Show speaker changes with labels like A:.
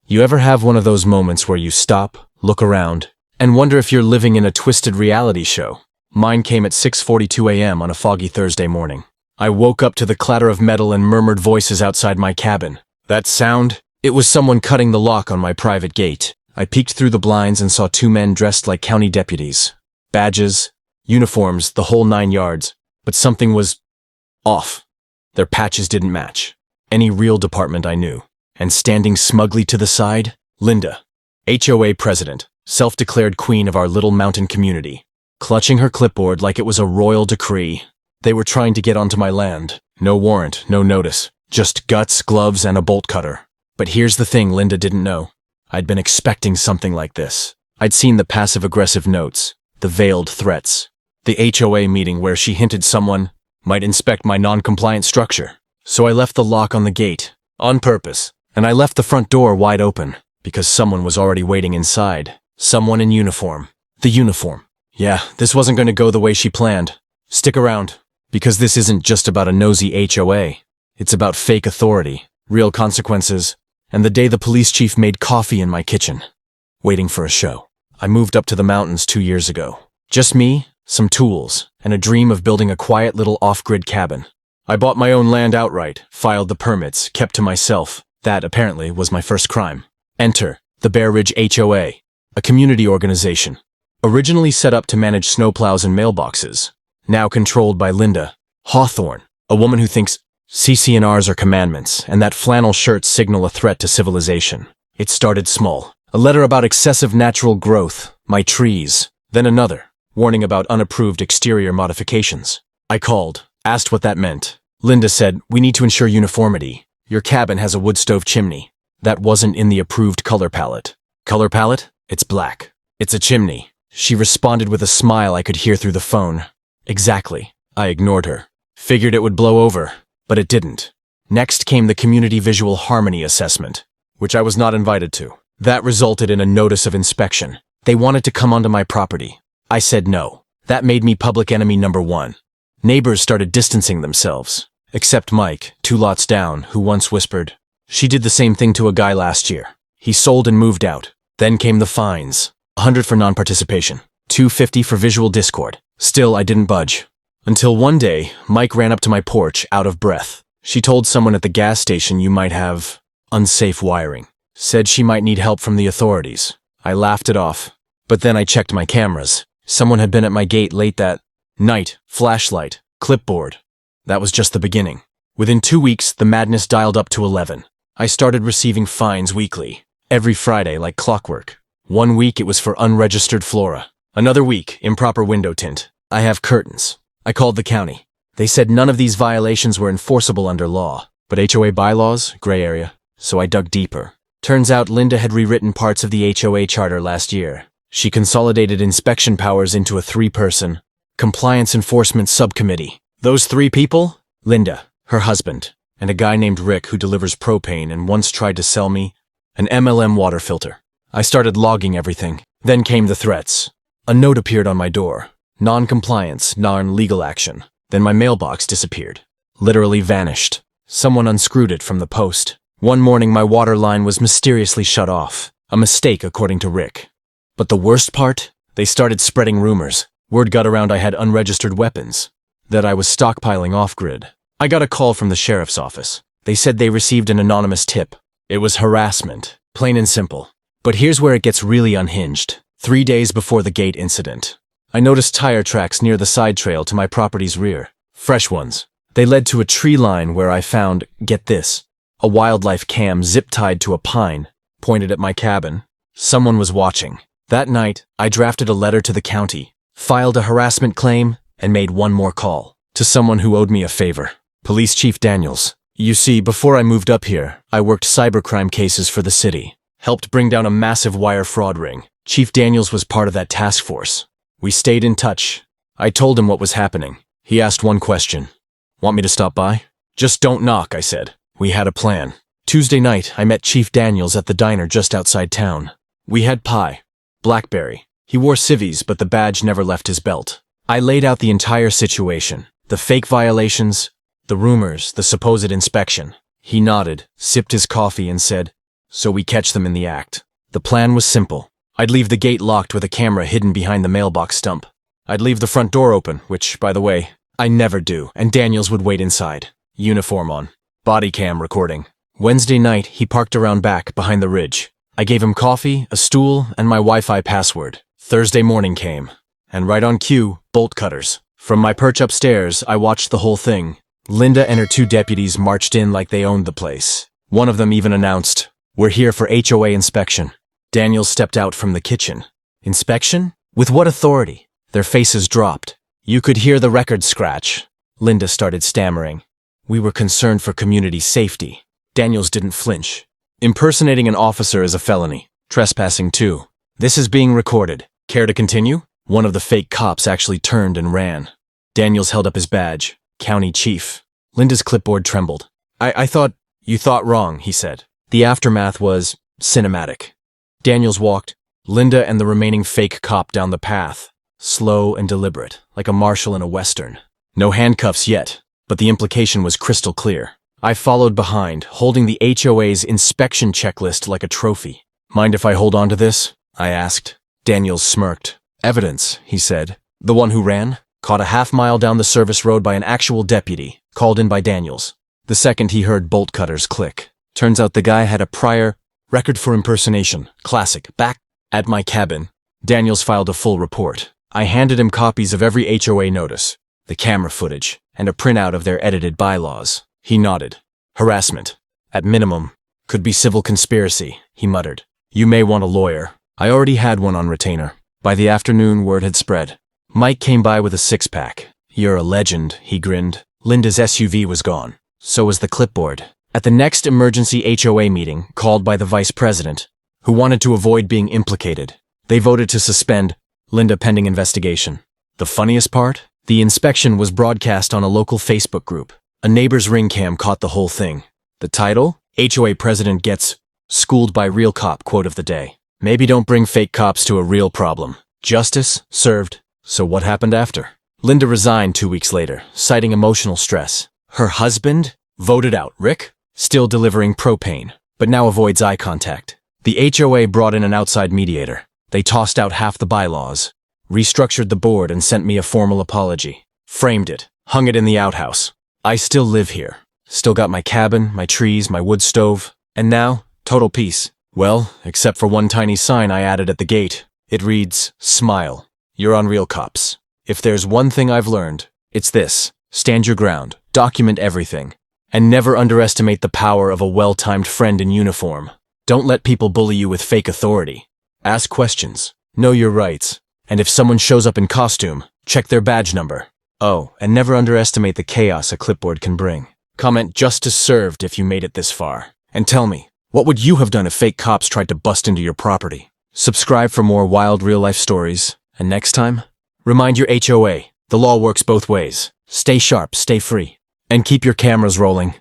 A: You ever have one of those moments where you stop, look around, and wonder if you're living in a twisted reality show? Mine came at 6:42 a.m. on a foggy Thursday morning. I woke up to the clatter of metal and murmured voices outside my cabin. That sound? It was someone cutting the lock on my private gate. I peeked through the blinds and saw two men dressed like county deputies. Badges, uniforms, the whole 9 yards. But something was off. Their patches didn't match any real department I knew. And standing smugly to the side, Linda, HOA president, self-declared queen of our little mountain community, clutching her clipboard like it was a royal decree. They were trying to get onto my land. No warrant, no notice, just guts, gloves, and a bolt cutter. But here's the thing Linda didn't know. I'd been expecting something like this. I'd seen the passive-aggressive notes, the veiled threats, the HOA meeting where she hinted someone might inspect my non-compliant structure. So I left the lock on the gate, on purpose, and I left the front door wide open, because someone was already waiting inside. Someone in uniform. The uniform. Yeah, this wasn't going to go the way she planned. Stick around, because this isn't just about a nosy HOA. It's about fake authority, real consequences, and the day the police chief made coffee in my kitchen, waiting for a show. I moved up to the mountains 2 years ago. Just me, some tools, and a dream of building a quiet little off-grid cabin. I bought my own land outright, filed the permits, kept to myself. That, apparently, was my first crime. Enter the Bear Ridge HOA, a community organization, originally set up to manage snowplows and mailboxes, now controlled by Linda Hawthorne, a woman who thinks CC&Rs are commandments, and that flannel shirts signal a threat to civilization. It started small. A letter about excessive natural growth, my trees. Then another, warning about unapproved exterior modifications. I called, asked what that meant. Linda said, we need to ensure uniformity. Your cabin has a wood stove chimney. That wasn't in the approved color palette. Color palette? It's black. It's a chimney. She responded with a smile I could hear through the phone. Exactly. I ignored her. Figured it would blow over, but it didn't. Next came the community visual harmony assessment, which I was not invited to. That resulted in a notice of inspection. They wanted to come onto my property. I said no. That made me public enemy number 1. Neighbors started distancing themselves. Except Mike, 2 lots down, who once whispered, she did the same thing to a guy last year. He sold and moved out. Then came the fines. 100 for non-participation. 250 for visual discord. Still, I didn't budge. Until one day, Mike ran up to my porch, out of breath. She told someone at the gas station you might have unsafe wiring. Said she might need help from the authorities. I laughed it off. But then I checked my cameras. Someone had been at my gate late that night. Flashlight. Clipboard. That was just the beginning. Within 2 weeks, the madness dialed up to 11. I started receiving fines weekly. Every Friday, like clockwork. 1 week, it was for unregistered flora. Another week, improper window tint. I have curtains. I called the county. They said none of these violations were enforceable under law. But HOA bylaws? Gray area. So I dug deeper. Turns out Linda had rewritten parts of the HOA charter last year. She consolidated inspection powers into a 3-person compliance enforcement subcommittee. Those 3 people? Linda, her husband, and a guy named Rick who delivers propane and once tried to sell me an MLM water filter. I started logging everything. Then came the threats. A note appeared on my door. Non-compliance, non-legal action. Then my mailbox disappeared. Literally vanished. Someone unscrewed it from the post. One morning my water line was mysteriously shut off. A mistake, according to Rick. But the worst part? They started spreading rumors. Word got around I had unregistered weapons. That I was stockpiling off-grid. I got a call from the sheriff's office. They said they received an anonymous tip. It was harassment. Plain and simple. But here's where it gets really unhinged. 3 days before the gate incident, I noticed tire tracks near the side trail to my property's rear. Fresh ones. They led to a tree line where I found, get this, a wildlife cam zip-tied to a pine, pointed at my cabin. Someone was watching. That night, I drafted a letter to the county, filed a harassment claim, and made one more call. To someone who owed me a favor. Police Chief Daniels. You see, before I moved up here, I worked cybercrime cases for the city. Helped bring down a massive wire fraud ring. Chief Daniels was part of that task force. We stayed in touch. I told him what was happening. He asked one question. Want me to stop by? Just don't knock, I said. We had a plan. Tuesday night, I met Chief Daniels at the diner just outside town. We had pie. Blackberry. He wore civvies, but the badge never left his belt. I laid out the entire situation. The fake violations, the rumors, the supposed inspection. He nodded, sipped his coffee, and said, so we catch them in the act. The plan was simple. I'd leave the gate locked with a camera hidden behind the mailbox stump. I'd leave the front door open, which, by the way, I never do, and Daniels would wait inside. Uniform on. Body cam recording. Wednesday night, he parked around back, behind the ridge. I gave him coffee, a stool, and my Wi-Fi password. Thursday morning came. And right on cue, bolt cutters. From my perch upstairs, I watched the whole thing. Linda and her 2 deputies marched in like they owned the place. One of them even announced, "We're here for HOA inspection." Daniels stepped out from the kitchen. Inspection? With what authority? Their faces dropped. You could hear the record scratch. Linda started stammering. "We were concerned for community safety." Daniels didn't flinch. "Impersonating an officer is a felony. Trespassing too. This is being recorded. Care to continue?" One of the fake cops actually turned and ran. Daniels held up his badge. County Chief. Linda's clipboard trembled. You thought wrong, he said. The aftermath was cinematic. Daniels walked Linda and the remaining fake cop down the path, slow and deliberate, like a marshal in a western. No handcuffs yet, but the implication was crystal clear. I followed behind, holding the HOA's inspection checklist like a trophy. "Mind if I hold on to this?" I asked. Daniels smirked. "Evidence," he said. "The one who ran? Caught a half-mile down the service road by an actual deputy, called in by Daniels. The second he heard bolt cutters click. Turns out the guy had a prior record for impersonation. Classic. Back at my cabin, Daniels filed a full report. I handed him copies of every HOA notice, the camera footage, and a printout of their edited bylaws. He nodded. "Harassment. At minimum. Could be civil conspiracy," he muttered. "You may want a lawyer." I already had one on retainer. By the afternoon, word had spread. Mike came by with a 6-pack. "You're a legend," he grinned. Linda's SUV was gone. So was the clipboard. At the next emergency HOA meeting, called by the vice president, who wanted to avoid being implicated, they voted to suspend Linda pending investigation. The funniest part? The inspection was broadcast on a local Facebook group. A neighbor's ring cam caught the whole thing. The title? HOA president gets schooled by real cop quote of the day. Maybe don't bring fake cops to a real problem. Justice served. So what happened after? Linda resigned 2 weeks later, citing emotional stress. Her husband voted out Rick, still delivering propane, but now avoids eye contact. The HOA brought in an outside mediator. They tossed out half the bylaws, restructured the board, and sent me a formal apology. Framed it, hung it in the outhouse. I still live here. Still got my cabin, my trees, my wood stove, and now, total peace. Well, except for one tiny sign I added at the gate. It reads, "Smile. You're on Real Cops." If there's one thing I've learned, it's this. Stand your ground, document everything, and never underestimate the power of a well-timed friend in uniform. Don't let people bully you with fake authority. Ask questions, know your rights, and if someone shows up in costume, check their badge number. Oh, and never underestimate the chaos a clipboard can bring. Comment "Justice served" if you made it this far. And tell me, what would you have done if fake cops tried to bust into your property? Subscribe for more wild real-life stories, and next time, remind your HOA, the law works both ways. Stay sharp, stay free, and keep your cameras rolling.